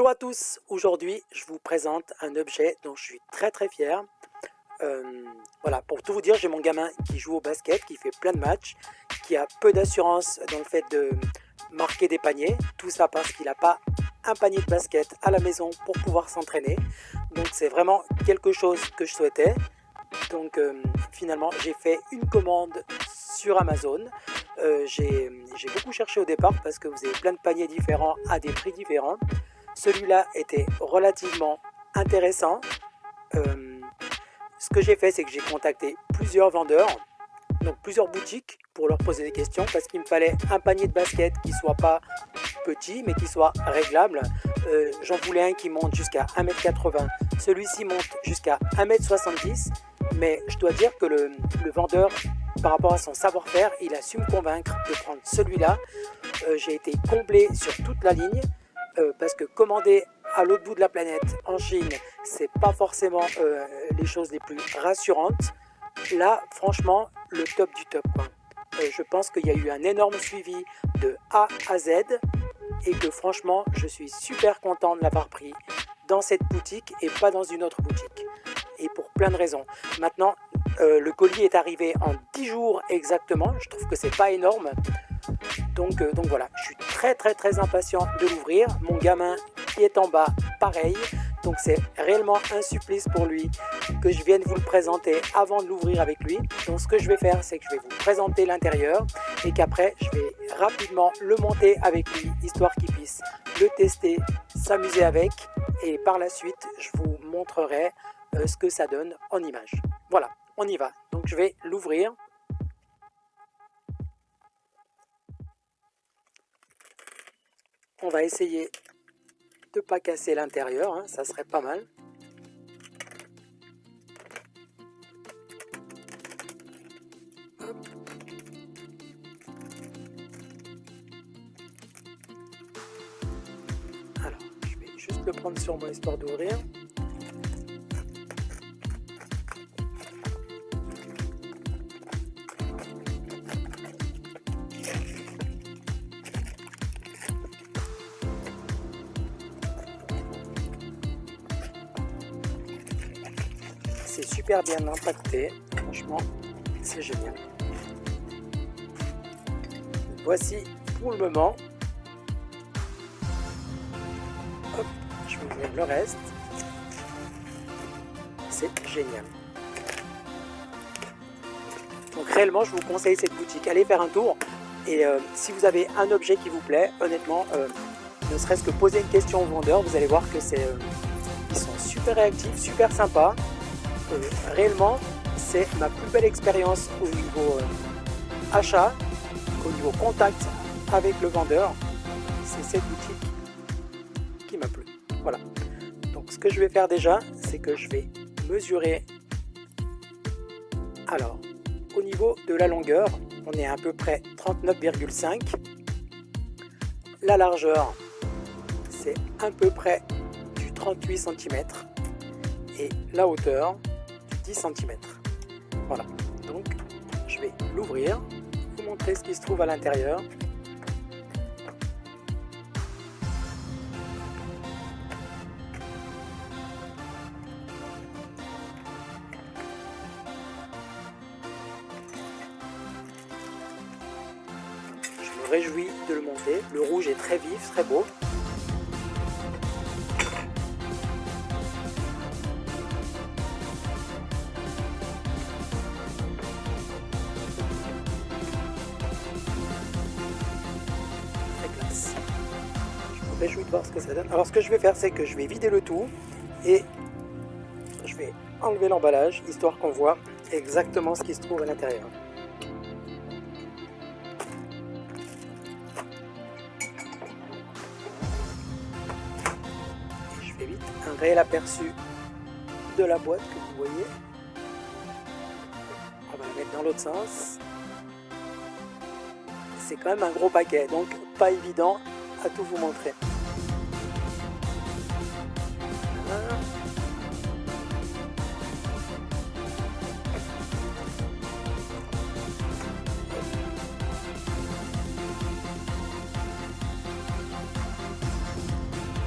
Bonjour à tous, aujourd'hui je vous présente un objet dont je suis très fier. Voilà, pour tout vous dire, j'ai mon gamin qui joue au basket, qui fait plein de matchs, qui a peu d'assurance dans le fait de marquer des paniers. Tout ça parce qu'il n'a pas un panier de basket à la maison pour pouvoir s'entraîner. Donc c'est vraiment quelque chose que je souhaitais. Donc finalement j'ai fait une commande sur Amazon. J'ai beaucoup cherché au départ parce que vous avez plein de paniers différents à des prix différents. Celui-là était relativement intéressant. Ce que j'ai fait, c'est que j'ai contacté plusieurs vendeurs, donc plusieurs boutiques, pour leur poser des questions parce qu'il me fallait un panier de basket qui soit pas petit mais qui soit réglable. J'en voulais un qui monte jusqu'à 1,80 m, celui-ci monte jusqu'à 1,70 m, mais je dois dire que le vendeur, par rapport à son savoir-faire, il a su me convaincre de prendre celui-là. J'ai été comblé sur toute la ligne. Parce que commander à l'autre bout de la planète, en Chine, c'est pas forcément les choses les plus rassurantes. Là, franchement, le top du top, quoi. Je pense qu'il y a eu un énorme suivi de A à Z et que franchement, je suis super content de l'avoir pris dans cette boutique et pas dans une autre boutique. Et pour plein de raisons. Maintenant, le colis est arrivé en 10 jours exactement. Je trouve que c'est pas énorme. Donc voilà, je suis très impatient de l'ouvrir. Mon gamin qui est en bas, pareil. Donc c'est réellement un supplice pour lui que je vienne vous le présenter avant de l'ouvrir avec lui. Donc ce que je vais faire, c'est que je vais vous présenter l'intérieur et qu'après je vais rapidement le monter avec lui, histoire qu'il puisse le tester, s'amuser avec. Et par la suite, je vous montrerai ce que ça donne en image. Voilà, on y va. Donc je vais l'ouvrir. On va essayer de ne pas casser l'intérieur, hein, ça serait pas mal. Hop. Alors, je vais juste le prendre sur moi histoire d'ouvrir. C'est super bien impacté, franchement, c'est génial. Voici pour le moment. Hop, je vais ouvrir le reste. C'est génial. Donc réellement, je vous conseille cette boutique. Allez faire un tour. Et si vous avez un objet qui vous plaît, honnêtement, ne serait-ce que poser une question au vendeur, vous allez voir que ils sont super réactifs, super sympas. Réellement, c'est ma plus belle expérience au niveau achat, au niveau contact avec le vendeur. C'est cette boutique qui m'a plu. Voilà. Donc ce que je vais faire déjà, c'est que je vais mesurer. Alors, au niveau de la longueur, on est à peu près 39,5. La largeur, c'est à peu près du 38 cm. Et la hauteur, 10 cm. Voilà, donc je vais l'ouvrir, vous montrer ce qui se trouve à l'intérieur. Je me réjouis de le monter, le rouge est très vif, très beau. Je me réjouis de voir ce que ça donne. Alors ce que je vais faire, c'est que je vais vider le tout et je vais enlever l'emballage, histoire qu'on voit exactement ce qui se trouve à l'intérieur. Je fais vite un réel aperçu de la boîte que vous voyez. On va la mettre dans l'autre sens. C'est quand même un gros paquet, donc pas évident à tout vous montrer.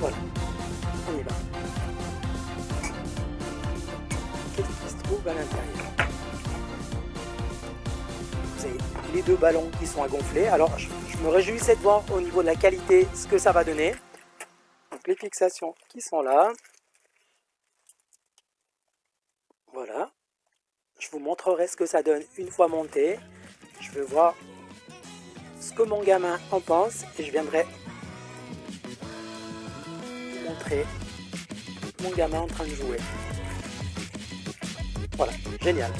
Voilà. Voilà. trouve à l'intérieur. Vous avez les deux ballons qui sont à gonfler. Alors je me réjouissais de voir au niveau de la qualité ce que ça va donner. Donc les fixations qui sont là. Voilà. Je vous montrerai ce que ça donne une fois monté. Je vais voir ce que mon gamin en pense et je viendrai vous montrer mon gamin en train de jouer. Voilà, génial.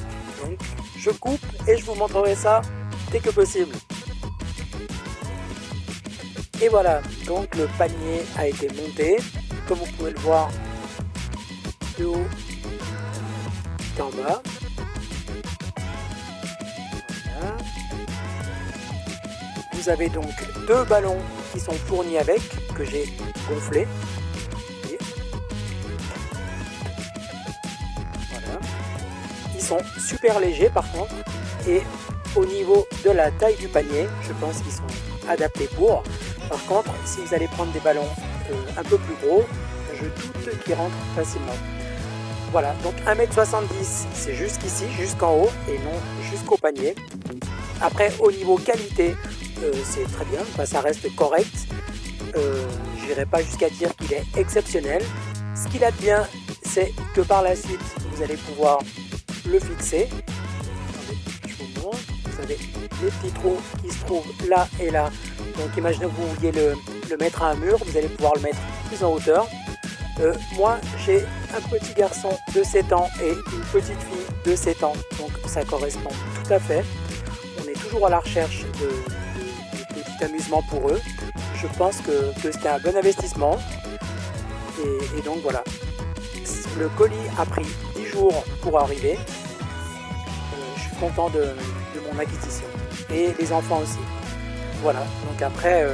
Donc je coupe et je vous montrerai ça dès que possible. Et voilà, donc le panier a été monté. Comme vous pouvez le voir, de haut d'en bas. Voilà. Vous avez donc deux ballons qui sont fournis avec, que j'ai gonflés. Voilà. Ils sont super légers par contre. Et au niveau de la taille du panier, je pense qu'ils sont adaptés pour. Par contre, si vous allez prendre des ballons un peu plus gros, je doute qu'ils rentrent facilement. Voilà, donc 1m70, c'est jusqu'ici, jusqu'en haut, et non jusqu'au panier. Après, au niveau qualité, c'est très bien, enfin, ça reste correct. Je n'irai pas jusqu'à dire qu'il est exceptionnel. Ce qu'il a de bien, c'est que par la suite, vous allez pouvoir le fixer. Attendez, je vous montre. Vous avez les petits trous qui se trouvent là et là. Donc imaginez que vous vouliez le mettre à un mur, vous allez pouvoir le mettre plus en hauteur. Moi j'ai un petit garçon de 7 ans et une petite fille de 7 ans, donc ça correspond tout à fait. On est toujours à la recherche de petits amusements pour eux. Je pense que c'était un bon investissement. Et donc voilà. Le colis a pris 10 jours pour arriver. Je suis content de mon acquisition. Et les enfants aussi. Voilà, donc après,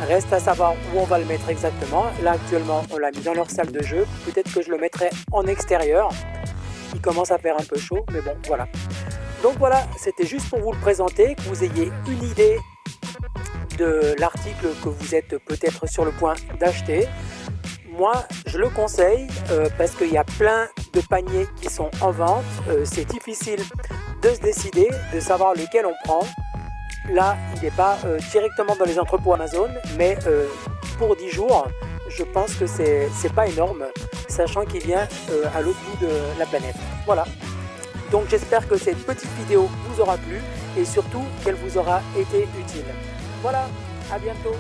reste à savoir où on va le mettre exactement. Là, actuellement, on l'a mis dans leur salle de jeu. Peut-être que je le mettrai en extérieur. Il commence à faire un peu chaud, mais bon, voilà. Donc voilà, c'était juste pour vous le présenter, que vous ayez une idée de l'article que vous êtes peut-être sur le point d'acheter. Moi, je le conseille parce qu'il y a plein de paniers qui sont en vente. C'est difficile de se décider, de savoir lequel on prend. Là, il n'est pas directement dans les entrepôts Amazon, mais pour 10 jours, je pense que c'est pas énorme, sachant qu'il vient à l'autre bout de la planète. Voilà. Donc j'espère que cette petite vidéo vous aura plu et surtout qu'elle vous aura été utile. Voilà, à bientôt.